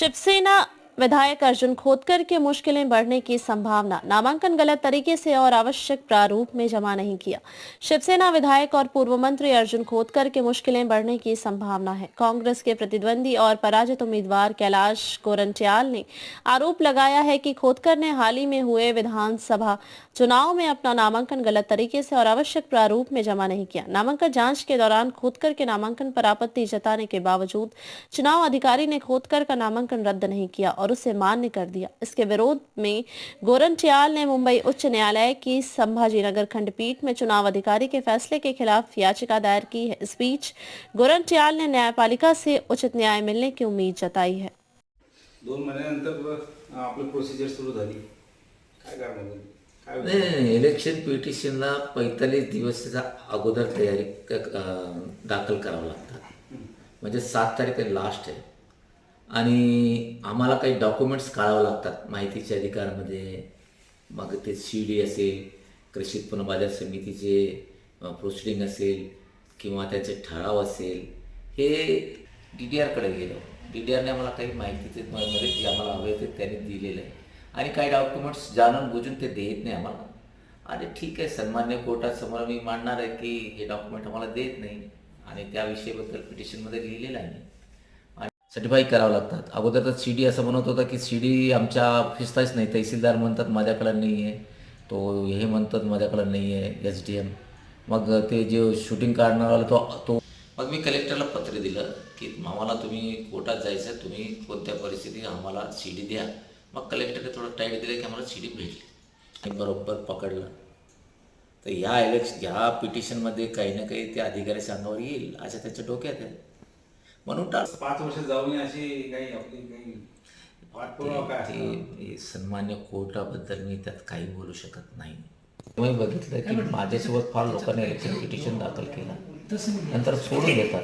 शिवसेना विधायक अर्जुन खोतकर की मुश्किलें बढ़ने की संभावना। नामांकन गलत तरीके से और आवश्यक प्रारूप में जमा नहीं किया। शिवसेना विधायक और पूर्व मंत्री अर्जुन खोतकर की मुश्किलें बढ़ने की संभावना है। कांग्रेस के प्रतिद्वंदी और पराजित उम्मीदवार कैलाश गोरंट्याल ने आरोप लगाया है कि खोतकर ने हाल ही में हुए विधानसभा चुनाव में अपना नामांकन गलत तरीके से और आवश्यक प्रारूप में जमा नहीं किया। नामांकन जांच के दौरान खोतकर के नामांकन पर आपत्ति जताने के बावजूद चुनाव अधिकारी ने खोतकर का नामांकन रद्द नहीं किया और उसे मान्य कर दिया। इसके विरोध में गोरंट्याल ने मुंबई उच्च न्यायालय की संभाजीनगर खंडपीठ में चुनाव अधिकारी के फैसले के खिलाफ याचिका दायर की है। इस बीच गोरंट्याल ने न्यायपालिका से उचित न्याय मिलने की उम्मीद जताई है। 2 महिन्यानंतर आपली प्रोसिजर सुरू झाली, काय करणार? नाही, इलेक्शन पिटिशनला 45 दिवसाच्या अगोदर तयारी दाखल करावं लागतं. म्हणजे 7 तारीख लास्ट आहे आणि आम्हाला काही डॉक्युमेंट्स काढावं लागतात माहितीच्या अधिकारमध्ये. मग ते CD असेल, कृषी उत्पन्न बाजार समितीचे प्रोसिडिंग असेल किंवा त्याचे ठराव असेल, हे DDRकडे गेलं. DDRने आम्हाला काही माहितीचे मध्ये जे आम्हाला हवे ते त्यांनी दिलेलं आहे आणि काही डॉक्युमेंट्स जाणून बुजून ते देत नाही आम्हाला. आणि ठीक आहे, सन्मान्य कोर्टासमोर मी मांडणार आहे की हे डॉक्युमेंट आम्हाला देत नाही आणि त्या विषयाबद्दल पिटिशनमध्ये लिहिलेलं आहे आणि सर्टिफाय करावं लागतात. अगोदर तर CD असं म्हणत होता की CD आमच्या ऑफिसलाच नाही, तहसीलदार म्हणतात माझ्याकडं नाही आहे, तो हे म्हणतात माझ्याकडं नाही आहे, SDM. मग ते जे शूटिंग काढणारवाला तो मग मी कलेक्टरला पत्र दिलं की आम्हाला तुम्ही कोर्टात जायचं, तुम्ही कोणत्या परिस्थितीत आम्हाला CD द्या. मग कलेक्टरने थोडं टाईट दिलं की आम्हाला CD भेटली आणि बरोबर पकडलं. तर ह्या पिटिशनमध्ये काही ना काही त्या अधिकाऱ्याच्या अंगावर येईल असं त्याच्या डोक्यात आहे. म्हणून 5 वर्ष जाऊन अशी काही आपली काही पाठपुरावा काय ते सन्मान्य कोर्टाबद्दल मी त्यात काही बोलू शकत नाही. मी बघितलं की माझ्यासोबत फार लोकांनी इलेक्शन पिटिशन दाखल केलं, नंतर सोडून देतात.